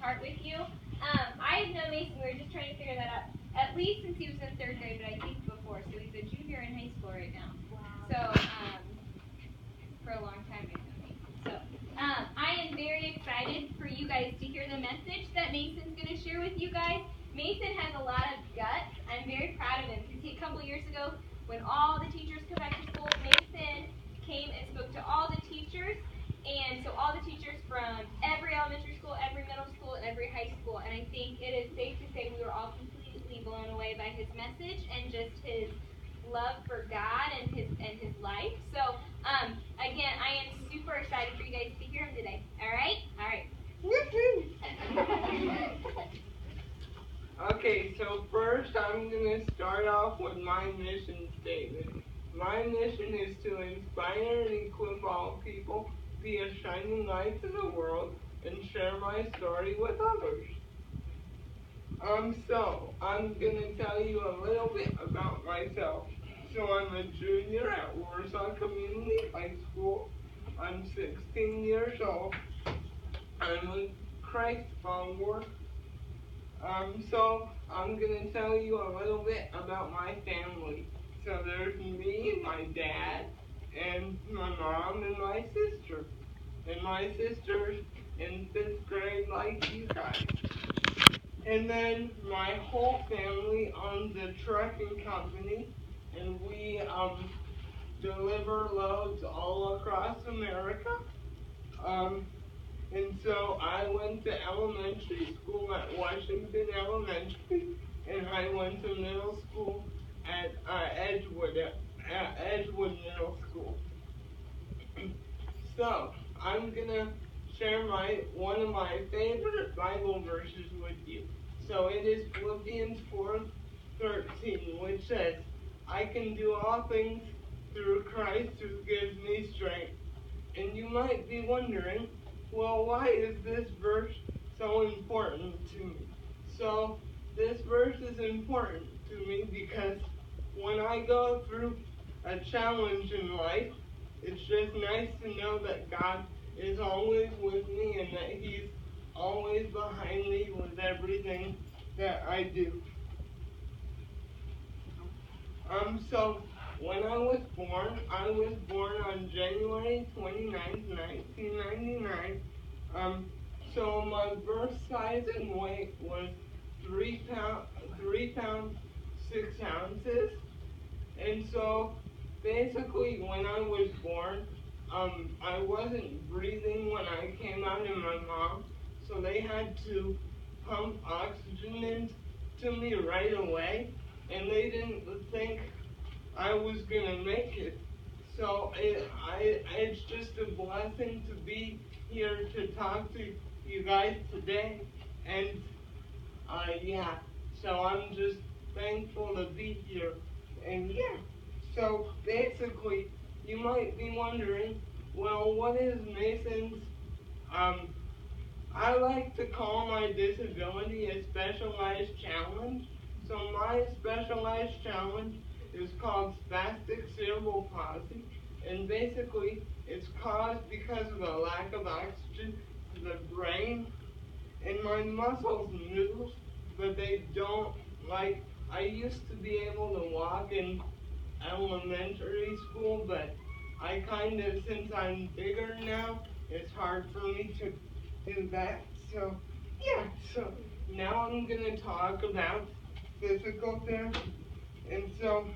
heart with you. I have known Mason, we were just trying to figure that out, at least since he was in 3rd grade, but I think before. So he's a junior in high school right now. Wow. So, for a long time I've known Mason. So, I am very excited for you guys to hear the message that Mason's going to share with you guys. Mason has a lot of guts. I'm very proud of him. Because a couple years ago, when all the teachers come back to school, Mason came and spoke to all the teachers. And so all the teachers from every elementary school, every middle school, and every high school. And I think it is safe to say we were all completely blown away by his message and just his love for God and his life. So, again, I am super excited for you guys to hear him today. All right? All right. Okay, so first I'm going to start off with my mission statement. My mission is to inspire and equip all people, be a shining light to the world, and share my story with others. So I'm going to tell you a little bit about myself. So I'm a junior at Warsaw Community High School. I'm 16 years old. I'm a Christ follower. So I'm going to tell you a little bit about my family. So there's me, my dad, and my mom, and my sister. And my sister's in 5th grade like you guys. And then my whole family owns a trucking company, and we deliver loads all across America. And so I went to elementary school at Washington Elementary, and I went to middle school at Edgewood Middle School. So I'm gonna share one of my favorite Bible verses with you. So it is Philippians 4:13, which says, "I can do all things through Christ who gives me strength." And you might be wondering, well, why is this verse so important to me? So this verse is important to me because when I go through a challenge in life, it's just nice to know that God is always with me and that He's always behind me with everything that I do. So when I was born on January 29th, 1999. So my birth size and weight was 3 pounds 6 ounces. And so basically when I was born, I wasn't breathing when I came out of my mom, so they had to pump oxygen into me right away, and they didn't think I was gonna make it. So it's just a blessing to be here to talk to you guys today, and yeah, so I'm just thankful to be here, and yeah, so basically, you might be wondering, well, what is Mason's, I like to call my disability a specialized challenge. So my specialized challenge is called spastic cerebral palsy, and basically it's caused because of a lack of oxygen to the brain, and my muscles move, but they don't. Like, I used to be able to walk in elementary school, but I kind of, since I'm bigger now, it's hard for me to do that. So yeah, so now I'm going to talk about physical therapy. And so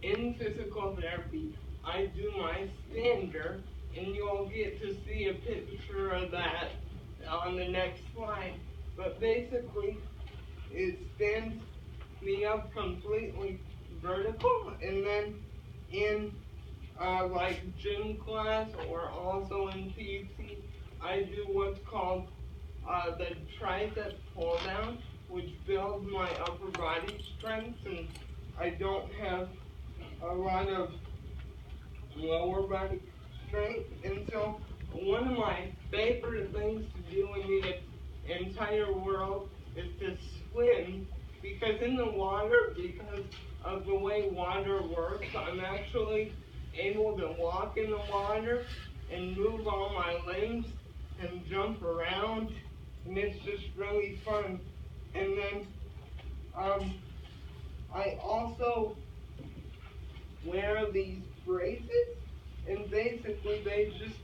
in physical therapy, I do my stander, and you'll get to see a picture of that on the next slide. But basically, it stands me up completely vertical, and then in like gym class or also in PT, I do what's called the tricep pull down, which builds my upper body strength, and I don't have a lot of lower body strength. And so one of my favorite things to do in the entire world is to swim, because in the water, because of the way water works, I'm actually able to walk in the water and move all my limbs and jump around and it's just really fun. And then um, I also wear these braces, and basically they just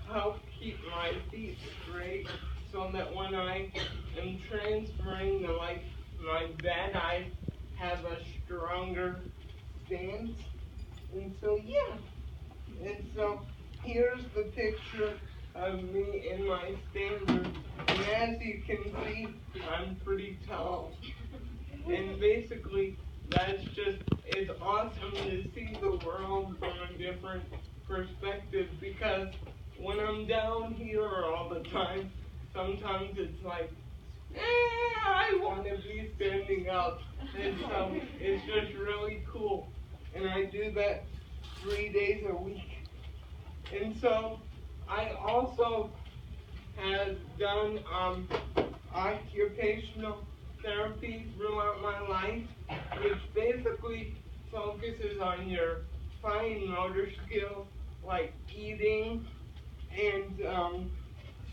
help keep my feet straight so that when I am transferring to like my bed, I have a stronger stance. And so yeah, and so here's the picture of me in my standard. And as you can see, I'm pretty tall. And basically, it's awesome to see the world from a different perspective because when I'm down here all the time, sometimes it's like, I want to be standing up. And so it's just really cool. And I do that 3 days a week. And so I also have done occupational therapy throughout my life, which basically focuses on your fine motor skills like eating and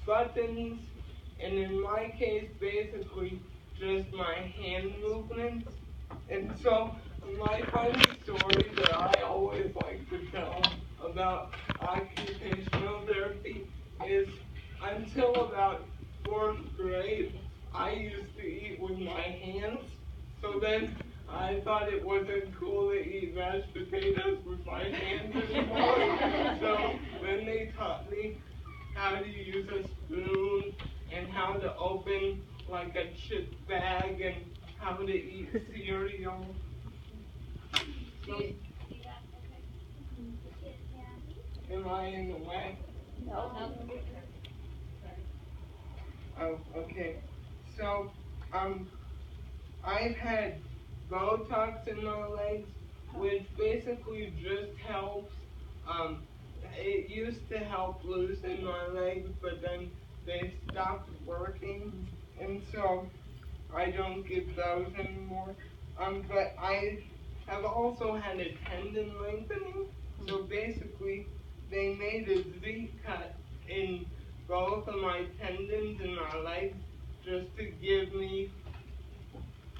buttons, and in my case, basically just my hand movements. And so, my funny story that I always like to tell about occupational therapy is until about fourth grade, I used to eat with my hands. So then I thought it wasn't cool to eat mashed potatoes with my hands anymore. So then they taught me how to use a spoon and how to open like a chip bag and how to eat cereal. So, am I in the way? No. Oh, okay. So, I've had Botox in my legs, which basically just helps. It used to help loosen my legs, but then they stopped working, and so I don't get those anymore. But I have also had a tendon lengthening. So basically, they made a Z cut in both of my tendons in my legs just to give me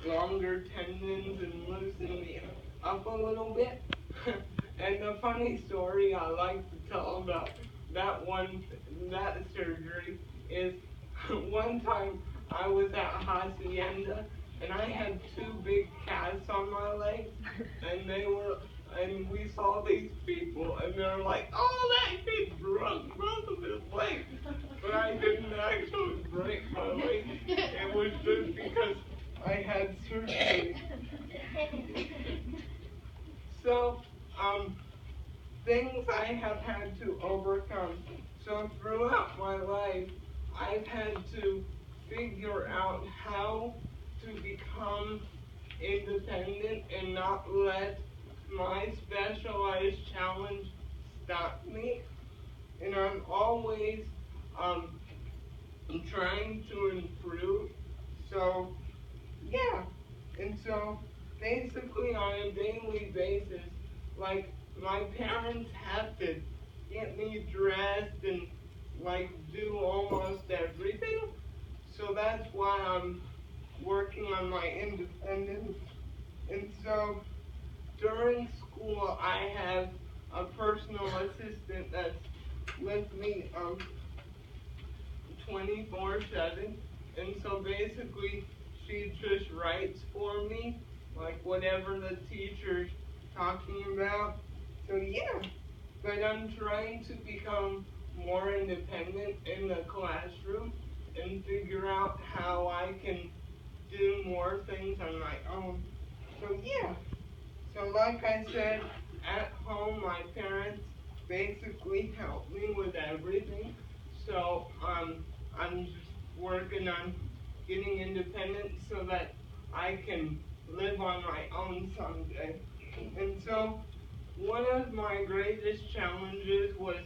longer tendons and loosen me up a little bit. And the funny story I like to tell about that surgery is one time I was at Hacienda and I had two big casts on my legs and we saw these people and they're like, oh, that kid broke both of his legs. But I didn't actually break my leg. It was just because I had surgery. So, things I have had to overcome. So throughout my life, I've had to figure out how to become independent and not let my specialized challenge stop me. And I'm always um, trying to improve. So yeah, and so basically on a daily basis, like my parents have to get me dressed and like do almost everything. So that's why I'm working on my independence. And so during school, I have a personal assistant that's with me 24/7, and so basically she just writes for me, like whatever the teacher's talking about. So yeah, but I'm trying to become more independent in the classroom and figure out how I can do more things on my own. So yeah, so like I said, at home my parents basically help me with everything. So I'm just working on getting independent so that I can live on my own someday. And so one of my greatest challenges was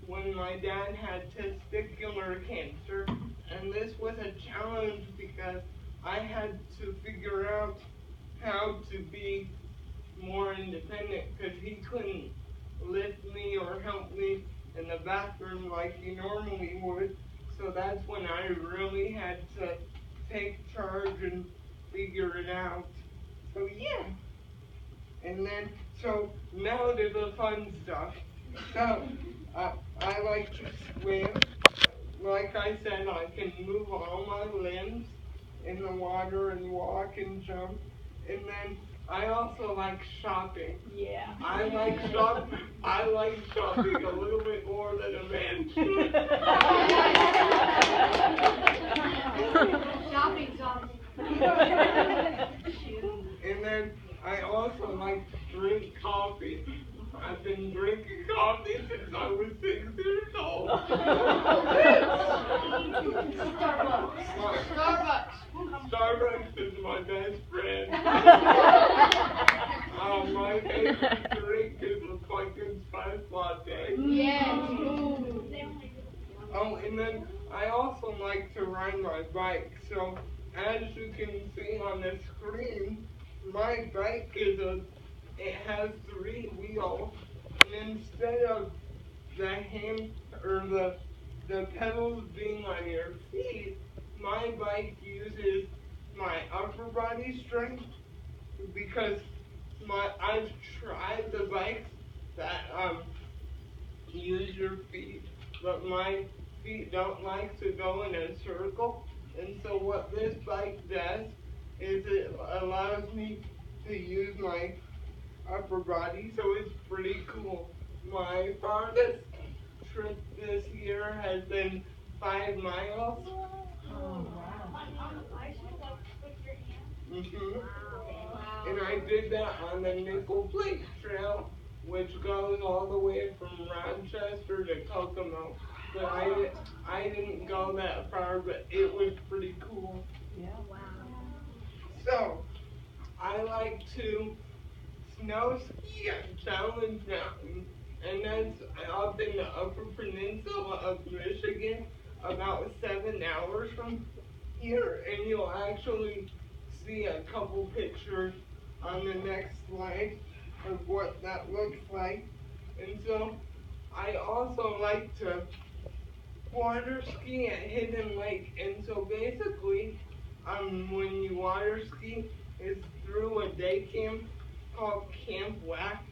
when my dad had testicular cancer. And this was a challenge because I had to figure out how to be more independent because he couldn't lift me or help me in the bathroom like he normally would. so that's when I really had to take charge and figure it out. So yeah. And then, so now to the fun stuff. So, I like to swim. Like I said, I can move all my limbs in the water and walk and jump. And then I also like shopping. Yeah. I like shopping a little bit more than a man should. Shopping, shopping. And then I also like to drink coffee. I've been drinking coffee since I was 6 years old. Starbucks is my best friend. My favorite drink is a pumpkin spice latte. Yes. Oh, and then I also like to ride my bike. So as you can see on the screen, my bike it has 3 wheels, and instead of the pedals being on your feet, my bike uses my upper body strength because I've tried the bikes that use your feet, but my feet don't like to go in a circle, and so what this bike does is it allows me to use my upper body, so it's pretty cool. My farthest trip this year has been 5 miles. Oh, wow. And I did that on the Nickel Plate Trail, which goes all the way from Rochester to Kokomo. But I didn't go that far, but it was pretty cool. Yeah. Wow. So, I like to snow ski at Challenge Mountain, and that's up in the Upper Peninsula of Michigan, about 7 hours from here, and you'll actually see a couple pictures on the next slide of what that looks like. And so I also like to water ski at Hidden Lake, and so basically when you water ski, it's through a day camp called Camp Whack,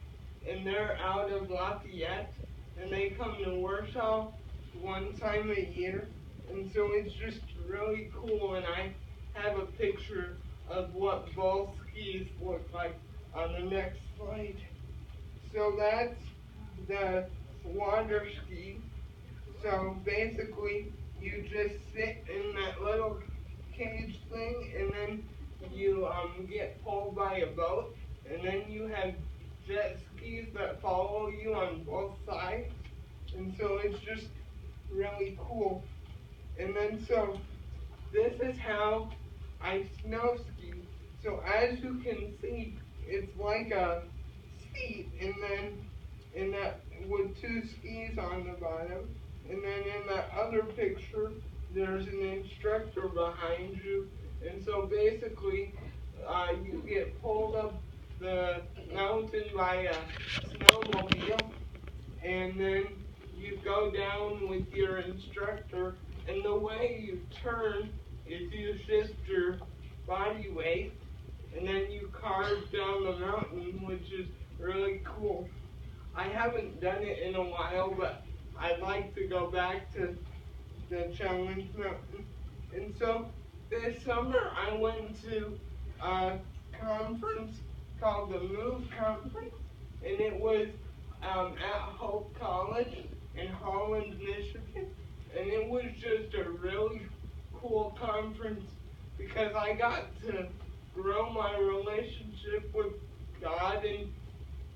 and they're out of Lafayette, and they come to Warsaw 1 time a year, and so it's just really cool. And I have a picture of what both skis look like on the next slide. So that's the water ski. So basically you just sit in that little cage thing, and then you get pulled by a boat, and then you have jet skis that follow you on both sides, and so it's just really cool. And then so this is how I snow ski. So as you can see, it's like a seat, and then in that with 2 skis on the bottom, and then in that other picture there's an instructor behind you, and so basically you get pulled up the mountain by a snowmobile, and then you go down with your instructor, and the way you turn is you shift your body weight, and then you carve down the mountain, which is really cool. I haven't done it in a while, but I'd like to go back to the Challenge Mountain. And so this summer I went to a conference called the Move Conference, and it was at Hope College in Holland, Michigan, and it was just a really cool conference because I got to grow my relationship with God, and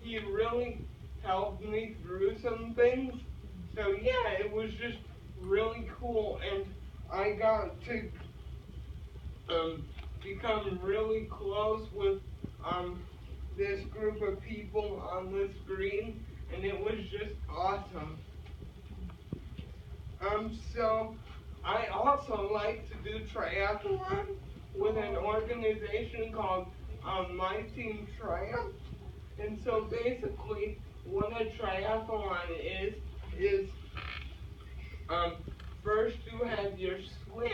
He really helped me through some things. So yeah, it was just really cool, and I got to become really close with this group of people on the screen, and it was just awesome. So I also like to do triathlon with an organization called My Team Triumph. And so basically what a triathlon is first you have your square.